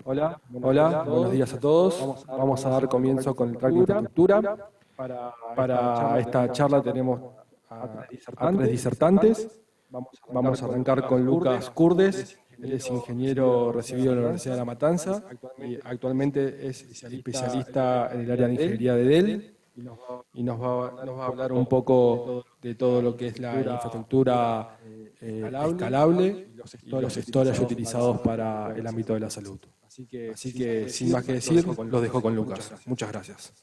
Hola, buenos días a todos. Vamos a dar comienzo con el track de infraestructura. Para esta charla tenemos a tres disertantes. Vamos a arrancar con Lucas Curdes. Él es ingeniero recibido en la Universidad de La Matanza y actualmente es especialista en el área de ingeniería de Dell y nos va a hablar un poco de todo lo que es la infraestructura escalable y los storage utilizados para el ámbito de la salud. Así que, sin más que decir, los dejo con Lucas. Muchas gracias.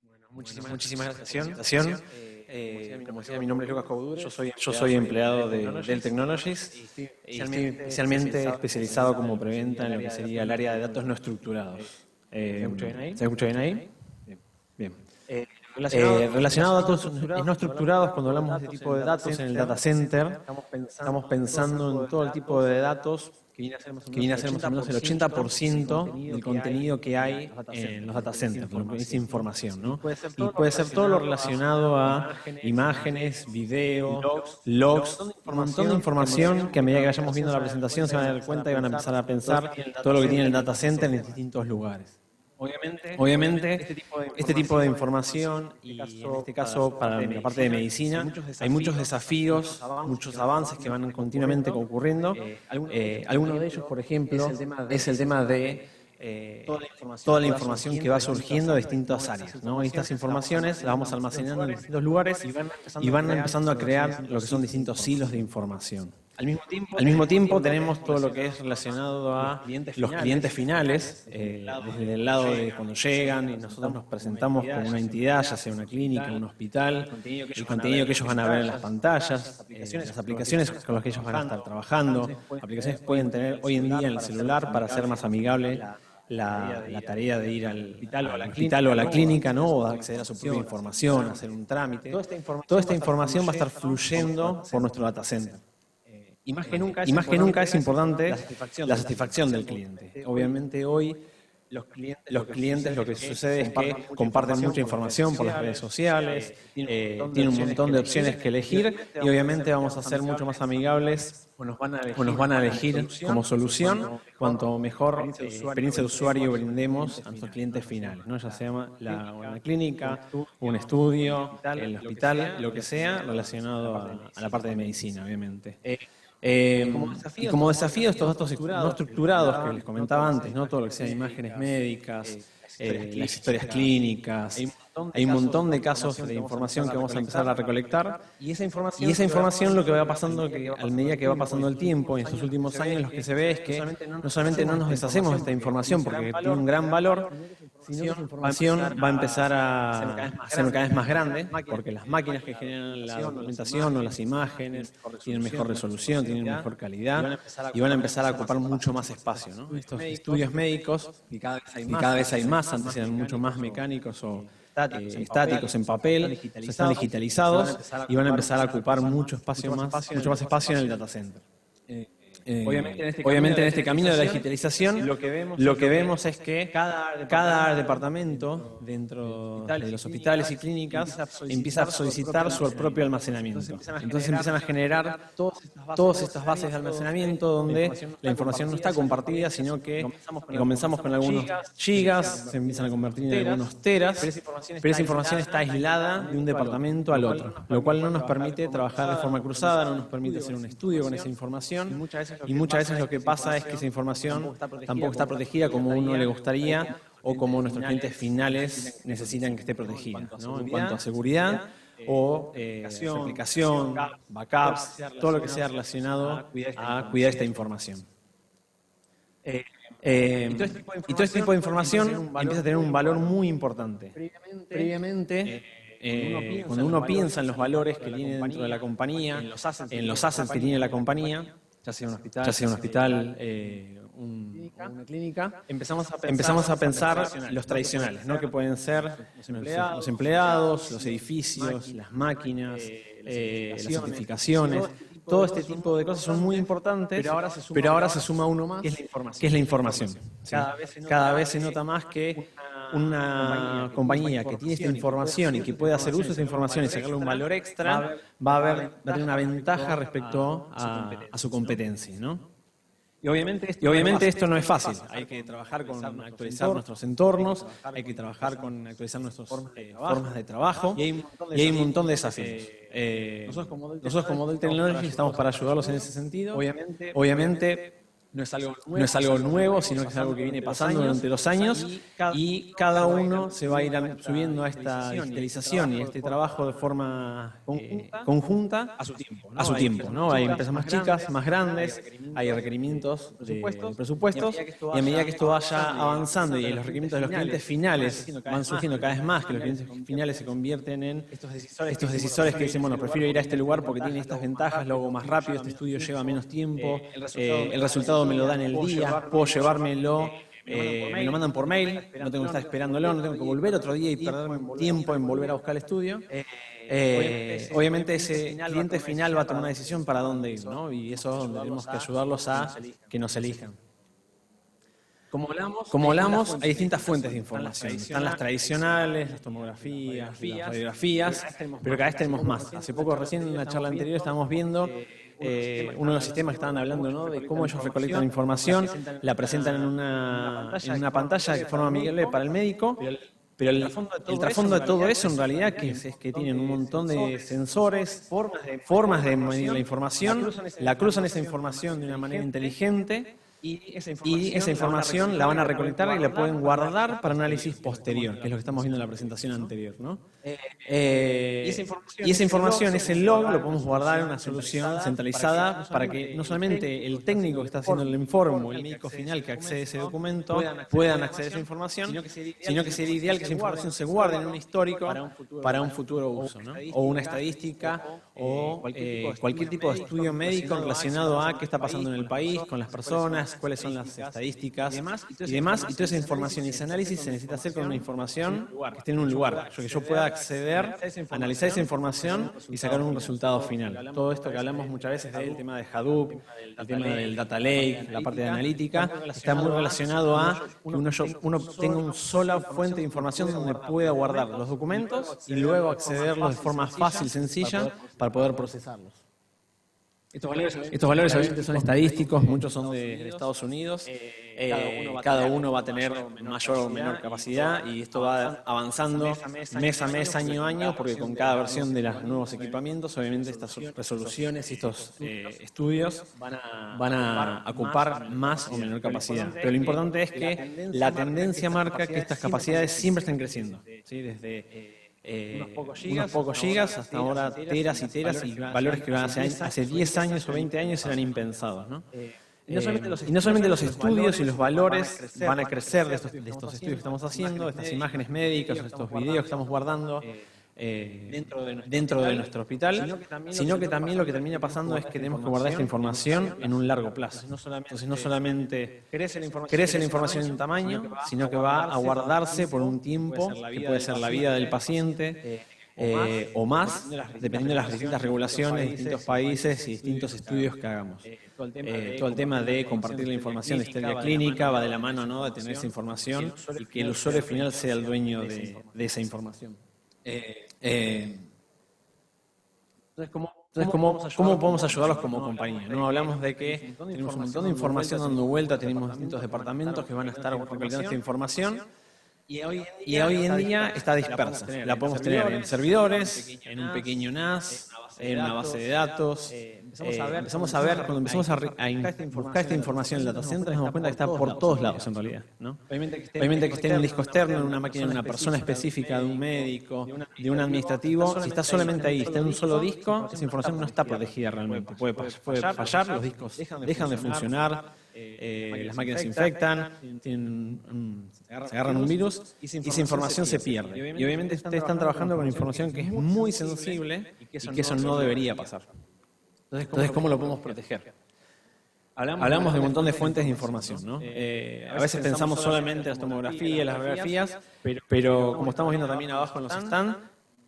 Bueno, muchísimas gracias por la presentación. Como decía, mi nombre es Lucas Caudure, yo soy empleado de Dell Technologies y estoy especialmente especializado como preventa en lo que sería el área de datos no estructurados. ¿Se escucha bien ahí? Bien. Relacionado a datos no estructurados, cuando hablamos de este tipo de datos en el data center, estamos pensando en todo el tipo de datos que viene a ser más o menos el 80% del contenido que hay en los data centers, lo que es información, ¿no? Y puede ser todo lo relacionado a imágenes, video, logs, un montón de información que a medida que vayamos viendo la presentación se van a dar cuenta y van a empezar a pensar todo lo que tiene el data center en distintos lugares. Obviamente, este tipo de información, y en este caso para la parte de medicina, hay muchos desafíos, muchos avances que van continuamente ocurriendo. Alguno de ellos, por ejemplo, es el tema de toda la información que va surgiendo de distintas áreas, ¿no? Estas informaciones las vamos almacenando en distintos lugares y van empezando a crear lo que son distintos silos de información. Al mismo tiempo tenemos todo lo que es relacionado a los clientes finales, desde el lado de cuando llegan y nosotros nos presentamos como una entidad, ya sea una clínica, un hospital, el contenido que ellos van a ver en las pantallas, las aplicaciones con las que ellos van a estar trabajando, aplicaciones que pueden tener hoy en día en el celular para hacer más amigable la tarea de ir al hospital o a la clínica, ¿no? O acceder a su propia información, hacer un trámite. Toda esta información va a estar fluyendo por nuestro data center. Y más que nunca es importante la satisfacción del cliente. Obviamente hoy los clientes lo que sucede es que comparten mucha información por las redes sociales, tienen un montón de opciones que elegir y obviamente vamos a ser mucho más amigables o nos van a elegir como solución cuanto mejor experiencia de usuario brindemos a nuestros clientes finales, ¿no? Ya sea una clínica, un estudio, el hospital, lo que sea relacionado a la parte de medicina, obviamente. Y como desafío estos datos no estructurados que les comentaba antes, ¿no? Todo lo que sea imágenes médicas, las historias clínicas, hay un montón de casos de información que vamos a empezar a recolectar y esa información lo que va pasando a medida que va pasando el tiempo y en estos últimos años lo que se ve es que no solamente no nos deshacemos de esta información porque tiene un gran valor, sino que esa información va a empezar a ser cada vez más grande porque las máquinas que generan la documentación o las imágenes tienen mejor resolución, tienen mejor calidad y van a empezar a ocupar mucho más espacio, ¿no? Estos estudios médicos, y cada vez hay más, antes eran mucho más mecánicos o estáticos en papel, están digitalizados y van a empezar a ocupar mucho más espacio en el data center. Obviamente en este camino de la digitalización lo que vemos es que cada departamento dentro de los hospitales y clínicas empieza a solicitar su propio almacenamiento. Entonces empiezan a generar todas estas bases de almacenamiento donde la información no está compartida, sino que comenzamos con algunos gigas, se empiezan a convertir en algunos teras, pero esa información está aislada de un departamento al otro, lo cual no nos permite trabajar de forma cruzada, no nos permite hacer un estudio con esa información. Y muchas veces lo que pasa es que esa información tampoco está protegida como uno le gustaría o como nuestros clientes finales necesitan que esté protegida, ¿no? En cuanto a seguridad o aplicación, backups, todo lo que sea relacionado a cuidar esta información. Y todo este tipo de información empieza a tener un valor muy importante. Previamente, cuando uno piensa en los valores que tiene dentro de la compañía, en los assets que tiene la compañía, ya sea un hospital, una clínica, empezamos a pensar los tradicionales, ¿no? Que pueden ser los empleados, los edificios, las máquinas, las certificaciones. Todo este tipo de cosas son muy importantes, pero ahora se suma uno más, que es la información. ¿Sí? Cada vez se nota más que una compañía que tiene esta información y que puede hacer uso de esta información y sacarle un valor extra, va a tener una ventaja respecto a su competencia, ¿no? Y obviamente esto no es fácil. Hay que trabajar con actualizar nuestros entornos, hay que trabajar con actualizar nuestras formas de trabajo, y hay un montón de desafíos. Nosotros como Dell Technologies estamos para ayudarlos en ese sentido. Obviamente no es algo nuevo, sino que es algo que viene pasando durante los años, y cada uno se va a ir subiendo a esta digitalización y a este trabajo de forma conjunta a su tiempo, ¿no? Hay empresas más chicas, más grandes, hay requerimientos de presupuestos, y a medida que esto vaya avanzando y los requerimientos de los clientes finales van surgiendo cada vez más, que los clientes finales se convierten en estos decisores que dicen, bueno, prefiero ir a este lugar porque tiene estas ventajas, lo hago más rápido, este estudio lleva menos tiempo, el resultado me lo dan el día, puedo llevármelo, me lo mandan por mail, no tengo que estar esperándolo, no tengo que volver otro día y perder tiempo en volver a buscar el estudio. Obviamente ese cliente final va a tomar una decisión para dónde ir, ¿no? Y eso es donde tenemos que ayudarlos a que nos elijan. Como hablamos, hay distintas fuentes de información. Están las tradicionales, las tomografías, las radiografías, pero cada vez tenemos más. Hace poco, recién en la charla anterior, estábamos viendo uno de los sistemas que estaban hablando, ¿no?, de cómo ellos recolectan información, la presentan en una pantalla de forma amigable para el médico, pero el trasfondo de todo eso en realidad es que tienen un montón de sensores, formas de medir la información, la cruzan esa información de una manera inteligente, y esa información la van a recolectar y la pueden guardar para análisis posterior, que es lo que estamos viendo en la presentación anterior, ¿no? Y esa información, ese log, lo podemos guardar en una solución centralizada para que no solamente el técnico que está haciendo el informe o el médico final que accede a ese documento puedan acceder a esa información, sino que sería ideal que esa información se guarde en un histórico para un futuro uso, ¿no? O una estadística o cualquier tipo de estudio médico relacionado a qué está pasando en el país, con las personas, cuáles son las estadísticas y demás, y toda esa información y ese análisis se necesita hacer con una información que esté en un lugar, que yo pueda acceder, analizar esa información y sacar un resultado final. Todo esto que hablamos muchas veces del tema de Hadoop, el tema del Data Lake, la parte de analítica, está muy relacionado a que uno tenga una sola fuente de información donde pueda guardar los documentos y luego accederlos de forma fácil, sencilla, para poder procesarlos. Estos valores obviamente son estadísticos, muchos son de Estados Unidos, cada uno va a tener mayor o menor capacidad, y esto va avanzando mes a mes, año a año, porque con cada versión de los nuevos equipamientos, obviamente estas resoluciones y estos estudios van a ocupar más o menor capacidad. Pero lo importante es que la tendencia marca que estas capacidades siempre estén creciendo, ¿sí? Desde unos pocos gigas hasta ahora teras y teras, y valores que hace 10 años o 20 años eran impensados, ¿no? Y no solamente los estudios y los valores van a crecer de estos estudios que estamos haciendo, de estas imágenes médicas, de estos videos que estamos guardando dentro de nuestro hospital, sino que también lo que termina pasando es que tenemos que guardar esta información en un largo plazo. Entonces no solamente crece la información en tamaño, sino que va a guardarse por un tiempo, que puede ser la vida del paciente, o más, dependiendo de las distintas regulaciones, distintos países y distintos estudios que hagamos. Todo el tema de compartir la información de historia clínica va de la mano, ¿no?, de tener esa información y que el usuario final sea el dueño de esa información. Entonces, ¿cómo podemos ayudarlos como compañía? ¿No? Hablamos de que tenemos un montón de información dando vuelta, tenemos distintos departamentos que van a estar recolectando esta información, y hoy en día está dispersa. La podemos tener en servidores, en un pequeño NAS, en una base de datos. Empezamos a ver, cuando empezamos a buscar esta información en el data center, nos damos cuenta que está por todos lados en realidad, ¿no? Obviamente que esté en un disco externo, en una máquina de una persona específica, de un médico, de un administrativo, si está solamente ahí, está en un solo disco, esa información no está protegida realmente. Puede fallar, los discos dejan de funcionar, las máquinas se infectan, se agarran un virus y esa información se pierde. Y obviamente ustedes están trabajando con información que es muy sensible y que eso no debería pasar. Entonces, ¿cómo lo podemos proteger? Hablamos de un montón de fuentes de información, ¿no? A veces pensamos solamente en las tomografías, las radiografías, pero como estamos viendo también abajo en los stands,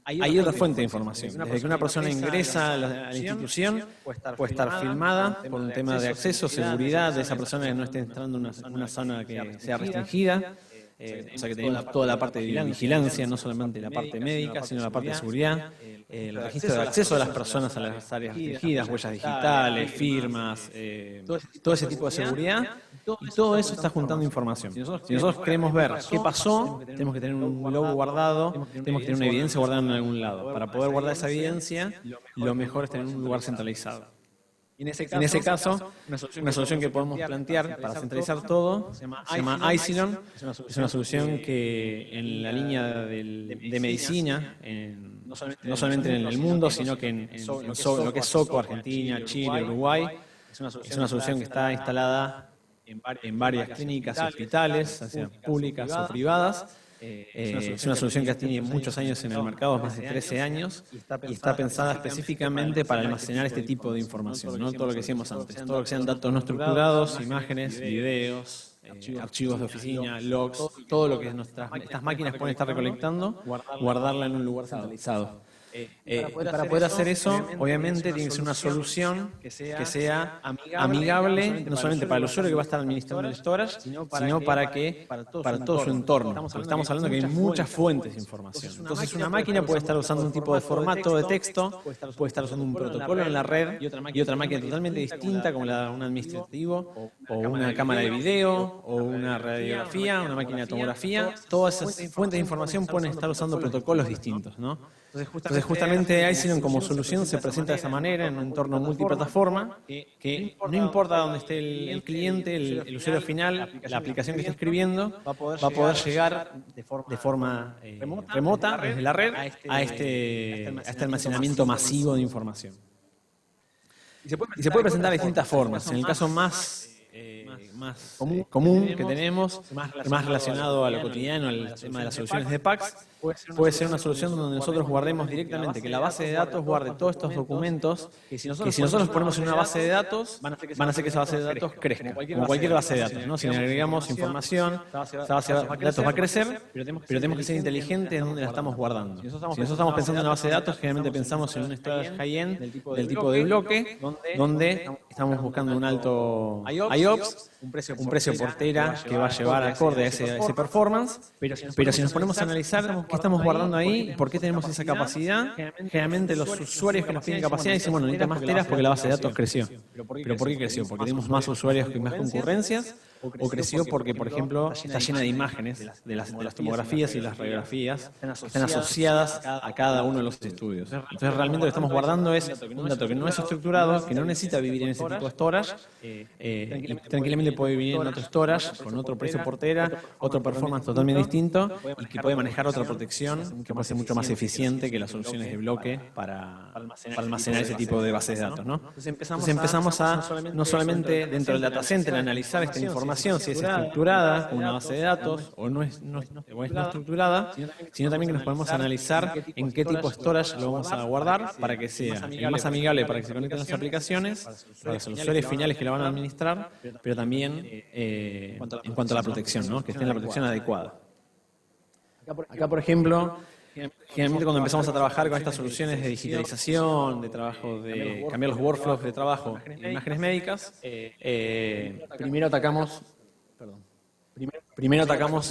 hay otra fuente de información. Desde que una persona ingresa a la institución, puede estar filmada por un tema de acceso, seguridad, de esa persona que no esté entrando en una zona que sea restringida. O sea que tenemos toda la parte de vigilancia, no solamente la parte médica, sino la parte de seguridad, el registro de acceso de las personas a las áreas restringidas, huellas digitales, firmas, todo ese tipo de seguridad. Y todo eso está juntando información. Si nosotros queremos ver qué pasó, tenemos que tener un log guardado, tenemos que tener una evidencia guardada en algún lado. Para poder guardar esa evidencia, lo mejor es tener un lugar centralizado. En ese caso, una solución que podemos plantear para centralizar todo se llama Icilon. Es una solución que en la línea de medicina, no solamente en el mundo, sino que en lo que es SOCO, Argentina, Chile, Uruguay, es una solución que está instalada en varias clínicas y hospitales, ya sean públicas o privadas. Es una solución que tiene muchos años en el mercado, más de 13 años, y está pensada específicamente para almacenar este tipo de información, ¿no? Todo lo que decíamos antes, todo lo que sean datos no estructurados, imágenes, videos, archivos de oficina, logs, todo lo que estas máquinas pueden estar recolectando, guardarla en un lugar centralizado. Para poder hacer eso, obviamente tiene que ser una solución que sea amigable, no solamente para el usuario que va a estar administrando el storage, sino para todo su entorno. Porque estamos hablando que hay muchas fuentes de información. Entonces una máquina puede estar usando un tipo de formato de texto, puede estar usando un protocolo en la red y otra máquina totalmente distinta como un administrativo o una cámara de video o una radiografía, una máquina de tomografía. Todas esas fuentes de información pueden estar usando protocolos distintos, ¿no? Entonces justamente Icilon como solución se presenta de esa manera en un entorno multiplataforma que no importa dónde esté el cliente, el usuario final, la aplicación que esté escribiendo, va a poder llegar de forma remota desde la red a este almacenamiento masivo de información. Y se puede presentar de distintas formas. En el caso más común que tenemos, más relacionado a lo cotidiano, al tema de las soluciones de PACS, puede ser una solución donde nosotros guardemos directamente, que la base de datos guarde todos estos documentos, que si nosotros ponemos en una base de datos, van a hacer que esa base de datos crezca, como cualquier base de datos, ¿no? Si le agregamos información, esa base de datos va a crecer, pero tenemos que ser inteligentes en dónde la estamos guardando. Si nosotros estamos pensando en una base de datos, generalmente pensamos en un storage high-end del tipo de bloque, donde estamos buscando un alto IOPS, un precio por tera que va a llevar acorde a ese performance, pero si nos ponemos a analizar qué estamos guardando ahí y por qué tenemos esa capacidad, generalmente los usuarios que nos piden capacidad dicen, bueno, necesitan más teras porque la base de datos creció. ¿Pero por qué creció? ¿Porque tenemos más usuarios y más concurrencias? ¿O creció porque, por ejemplo, está llena de imágenes de las tomografías y las radiografías que están asociadas a cada uno de los estudios? Entonces realmente lo que estamos guardando es un dato que no es estructurado, que no necesita vivir en ese tipo de storage, y tranquilamente puede vivir en otro storage, con otro precio por tera, otro performance totalmente distinto, y que puede manejar otra protección que puede ser mucho más eficiente que las soluciones de bloque para almacenar ese tipo de bases de datos, ¿no? Entonces empezamos a, no solamente dentro del data center, analizar esta información, si es estructurada como una base de datos o no es no estructurada, sino también que nos podemos analizar en qué tipo de storage lo vamos a guardar para que sea el más amigable para que se conecten las aplicaciones, para los usuarios finales que la van a administrar, pero también en cuanto a la protección, ¿no? Que esté en la protección adecuada. Acá, por ejemplo, generalmente cuando empezamos a trabajar con estas soluciones de digitalización, de trabajo, de cambiar los workflows de trabajo en imágenes médicas, primero atacamos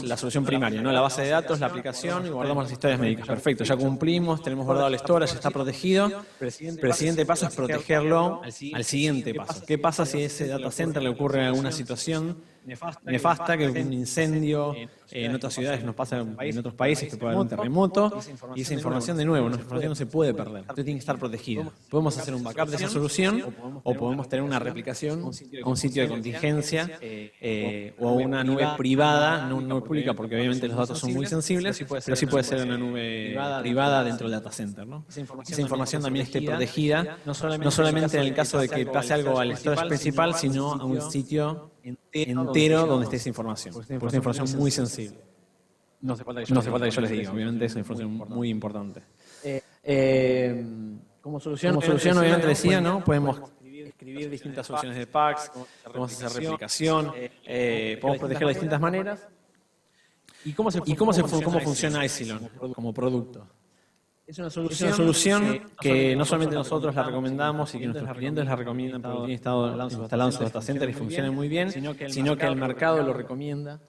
la solución primaria, ¿no? La base de datos, la aplicación y guardamos las historias médicas. Perfecto, ya cumplimos, tenemos guardado el storage, está protegido, pero el siguiente paso es protegerlo al siguiente paso. ¿Qué pasa si a ese data center le ocurre alguna situación nefasta, que un incendio en otras ciudades nos pasa en otros países, que puede haber un terremoto, y esa información de nuevo, nuestra información no se puede perder, entonces tiene que estar protegida. Podemos hacer un backup de esa solución o podemos tener una replicación a un sitio de contingencia o a una nube privada, no una nube pública porque obviamente los datos son muy sensibles, pero sí puede ser una nube privada dentro del data center, ¿no? Esa información también esté protegida, no solamente en el caso de que pase algo al storage principal, sino a un sitio entero donde esté esa información, porque es una información muy sensible. No hace falta que yo les diga, obviamente es una información muy importante. Como solución obviamente decía, ¿no? Podemos escribir distintas soluciones de PACS, podemos hacer replicación, podemos proteger de distintas maneras. ¿Y cómo funciona Icilon como producto? Es una solución que no solamente nosotros la recomendamos y que nuestros clientes la recomiendan porque tienen estado instalado en su data center y funciona muy bien, sino que el mercado lo recomienda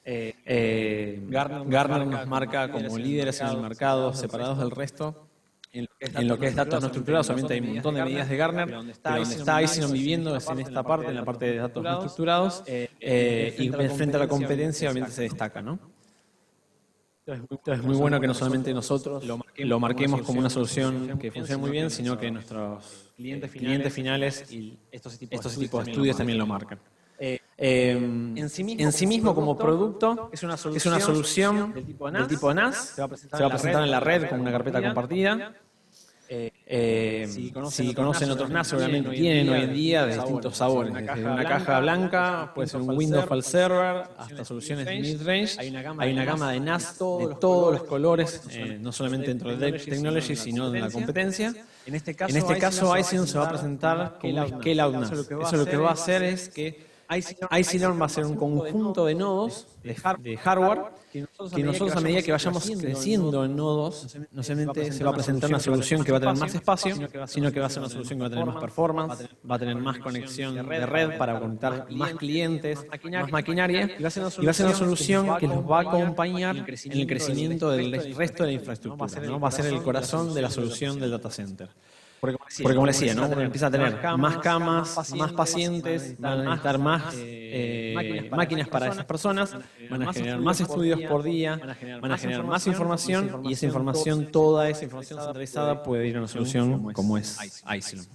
Gartner nos marca como líderes en el mercado, separados del resto. En lo que es datos no estructurados, obviamente hay un montón de medidas de Gartner, pero donde está Isilon viviendo es en esta parte, en la parte de datos no estructurados, y frente a la competencia obviamente se destaca, ¿no? Entonces es muy bueno que no solamente nosotros lo marquemos como una solución que funcione muy bien, sino que nuestros clientes finales y estos tipos de estudios también lo marcan. En sí mismo como producto es una solución del tipo NAS, se va a presentar en la red como una carpeta compartida. Si conocen otros NAS, seguramente tienen hoy en día de distintos sabores, desde una caja blanca, puede ser un Windows File Server, hasta soluciones de mid-range. Hay una gama de NAS de todos los colores, no solamente dentro de Dell Technologies, sino de la competencia. En este caso, Isilon se va a presentar como un scale-out NAS. Eso lo que va a hacer es que Isilon va a ser un conjunto de nodos de hardware que nosotros a medida que vayamos creciendo en nodos, no solamente se va a presentar una solución que va a tener más espacio, sino que va a ser una solución que va a tener más performance, va a tener más conexión de red para conectar más clientes, más maquinaria, y va a ser una solución que los va a acompañar en el crecimiento del resto de la infraestructura, ¿no? Va a ser el corazón de la solución del data center. Porque como les decía, ¿no? Uno empieza a tener más camas, más pacientes, van a necesitar más máquinas para esas personas, van a generar más estudios por día, van a generar más información, y esa información, toda esa información centralizada puede ir a una solución como es Isilon.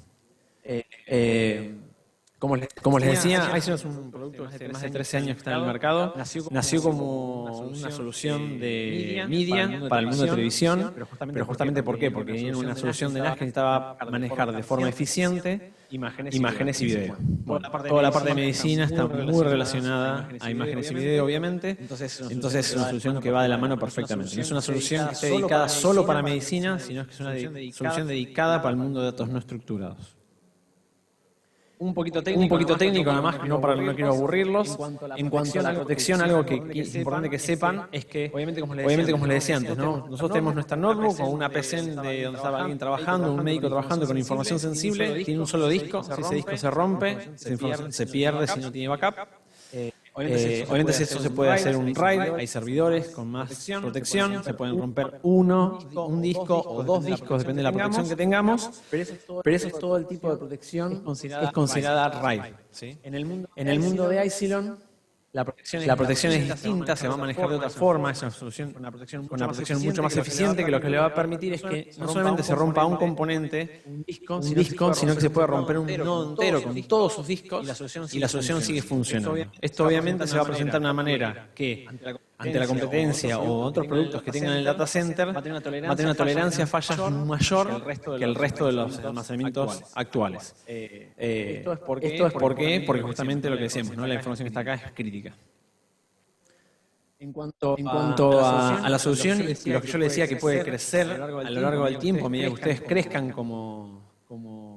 Como les decía, Isilon es un producto que hace más de 13 años que está en el mercado. Nació como una solución de media para el mundo de televisión, pero justamente ¿por qué? Porque tenía una solución de NAS que necesitaba manejar de forma eficiente imágenes y video. Bueno, toda la parte de medicina está muy relacionada a imágenes y video, obviamente. Entonces es una solución que va de la mano perfectamente. No es una solución que esté dedicada solo para medicina, sino que es una solución dedicada para el mundo de datos no estructurados. Un poquito técnico, nada más, no quiero aburrirlos. En cuanto a la protección, algo que es importante que sepan es que, obviamente como les decía antes, ¿no? Nosotros tenemos nuestra notebook o una PC de donde estaba alguien trabajando, un médico trabajando con información sensible, tiene un solo disco, si ese disco se rompe, se pierde si no tiene backup. Obviamente eso se puede hacer un RAID, hay servidores con más protección, se pueden romper un disco o dos discos, depende de la protección que tengamos, pero eso es todo el tipo de protección es considerada RAID. ¿Sí? En el mundo de Isilon, la protección es distinta, se va a manejar de otra forma, es una solución con una protección mucho más eficiente, que lo que le va a permitir es que no solamente se rompa un componente, un disco, sino que se puede romper un nodo entero con todos sus discos y la solución sigue funcionando. Esto obviamente se va a presentar de una manera que, ante la competencia o otros productos que tengan en el data center, va a tener una tolerancia a fallas mayor que el resto de los almacenamientos actuales. Esto es porque justamente lo que decíamos, ¿no? La información que está acá es crítica. En cuanto a la solución, lo que yo le decía que puede crecer a lo largo del tiempo, a medida que ustedes crezcan como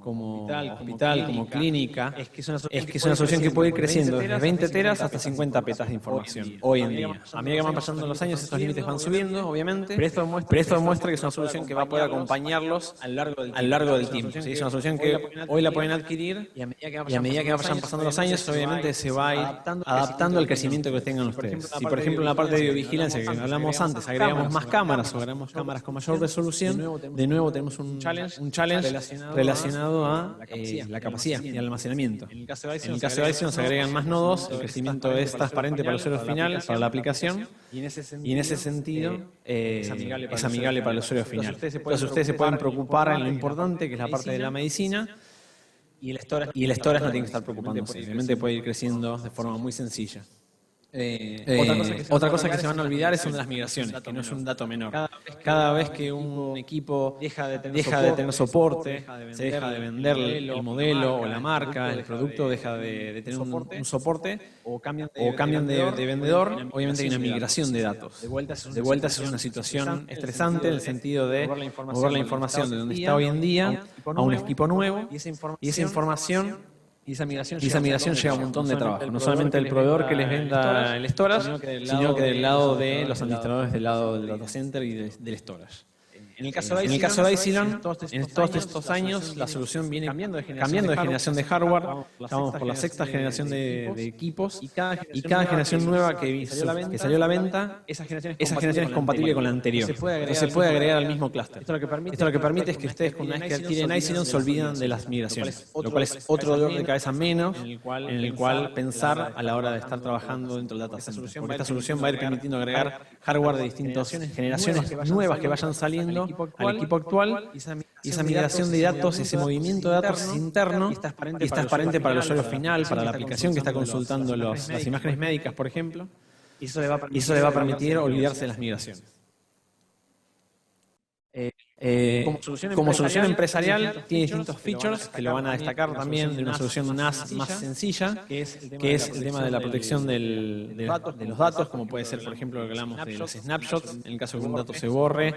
hospital, como clínica, es que es una solución que puede ir creciendo desde 20 teras hasta 50 petas de información hoy en día. A medida que van pasando los años, estos límites van subiendo, obviamente, pero esto demuestra que es una solución que va a poder acompañarlos a lo largo del tiempo. ¿Sí? Es una solución que hoy la pueden adquirir, y a medida que vayan pasando los años, obviamente se va a ir adaptando al crecimiento que tengan ustedes. Si, por ejemplo, en la parte de videovigilancia que hablamos antes, agregamos más cámaras o agregamos cámaras con mayor resolución, de nuevo tenemos un challenge relacionado a la capacidad y el almacenamiento. En el caso de Isilon se agregan más nodos, el crecimiento es transparente para los usuarios finales, para la aplicación, y en ese sentido es amigable para el usuario final. Entonces ustedes se pueden preocupar en lo importante, que es la parte de la medicina, y el storage no tiene que estar preocupándose, simplemente puede ir creciendo de forma muy sencilla. Otra cosa que se van a olvidar son las migraciones, que no es un dato menor. Cada vez que un equipo deja de tener soporte, se deja de vender el modelo o la marca, el producto deja de tener un soporte, o cambian de vendedor, obviamente hay una migración de datos. De vuelta es una situación estresante en el sentido de mover la información de donde está hoy en día a un equipo nuevo, y esa información y esa migración lleva un montón de trabajo, no solamente del proveedor que les venda el storage, sino que del lado de los administradores del lado del data center y del storage. En el caso de Epsilon, en todos estos años, la solución viene cambiando de generación de hardware. Estamos por la sexta generación de equipos y cada generación nueva que salió a la venta, esa generación es compatible con la anterior. Entonces se puede agregar al mismo clúster. Esto lo que permite es que ustedes, una vez que adquieren Epsilon, se olvidan de las migraciones, lo cual es otro dolor de cabeza menos en el cual pensar a la hora de estar trabajando dentro del data center. Porque esta solución va a ir permitiendo agregar hardware de distintas generaciones nuevas que vayan saliendo al equipo actual, y esa migración de datos, ese movimiento de datos es interno y está transparente para el usuario final, para la aplicación que está consultando las imágenes médicas, por ejemplo, y eso le va a permitir olvidarse de las migraciones. Como solución empresarial tiene distintos features que lo van a destacar también de una solución NAS más sencilla, que es el tema de la protección de los datos, como puede ser, por ejemplo, lo que hablamos de los snapshots, en el caso de que un dato se borre,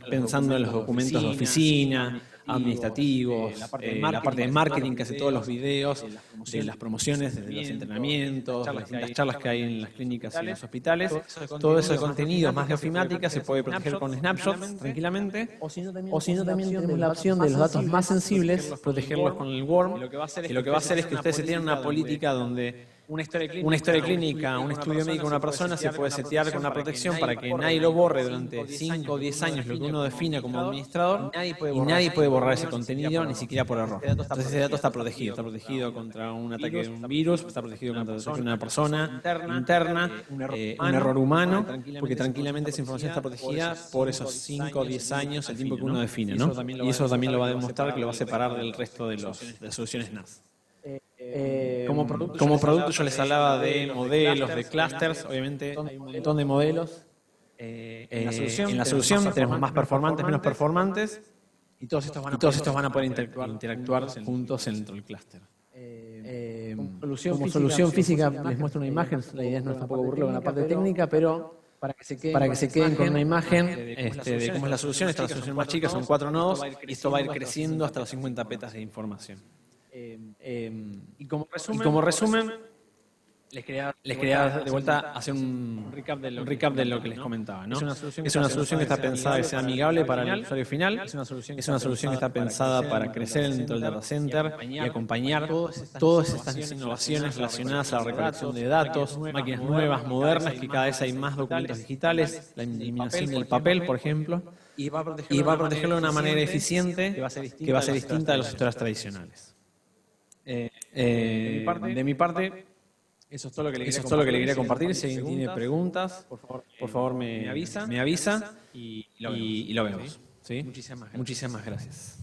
pensando en los documentos de oficina, administrativos, la parte de marketing que hace todos los videos, de las promociones, de los entrenamientos, las distintas charlas que hay en las clínicas y en los hospitales. Todo eso de contenido más de ofimática se puede proteger con snapshots tranquilamente, o si no también tenemos la opción de los datos más sensibles, protegerlos con el WORM, que lo que va a hacer es que ustedes se tienen una política donde una historia clínica, un estudio médico de una persona se puede setear con una protección para que nadie lo borre durante 5 o 10 años, lo que uno defina como administrador, y nadie puede borrar ese contenido ni siquiera por error. Entonces ese dato está protegido contra un ataque de un virus, está protegido contra el ataque de una persona interna, un error humano, porque tranquilamente esa información está protegida por esos 5 o 10 años, el tiempo que uno define, ¿no? Y eso también lo va a demostrar, que lo va a separar del resto de las soluciones NAS. Como producto yo les hablaba de modelos, de clusters, obviamente hay un montón de modelos. En la solución tenemos más performantes, menos performantes, y todos estos van a poder interactuar juntos dentro del clúster. Como solución física les muestro una imagen, la idea no es tampoco aburrirlo con la parte técnica, pero para que se queden con una imagen de cómo es la solución. Esta es la solución más chica, son 4 nodos, y esto va a ir creciendo hasta los 50 petas de información. Y como resumen, les quería de vuelta hacer un recap de lo que les comentaba, ¿no? Es una solución que está pensada que sea amigable para el usuario final, es una solución que está pensada para crecer dentro del data center y acompañar todas estas innovaciones relacionadas a la recolección de datos, máquinas nuevas, modernas, que cada vez hay más documentos digitales, la eliminación del papel, por ejemplo, y va a protegerlo de una manera eficiente que va a ser distinta de los sistemas tradicionales. De mi parte, eso es todo lo que le quería compartir. Si alguien tiene preguntas, por favor me avisa y lo vemos. ¿Sí? Muchísimas gracias.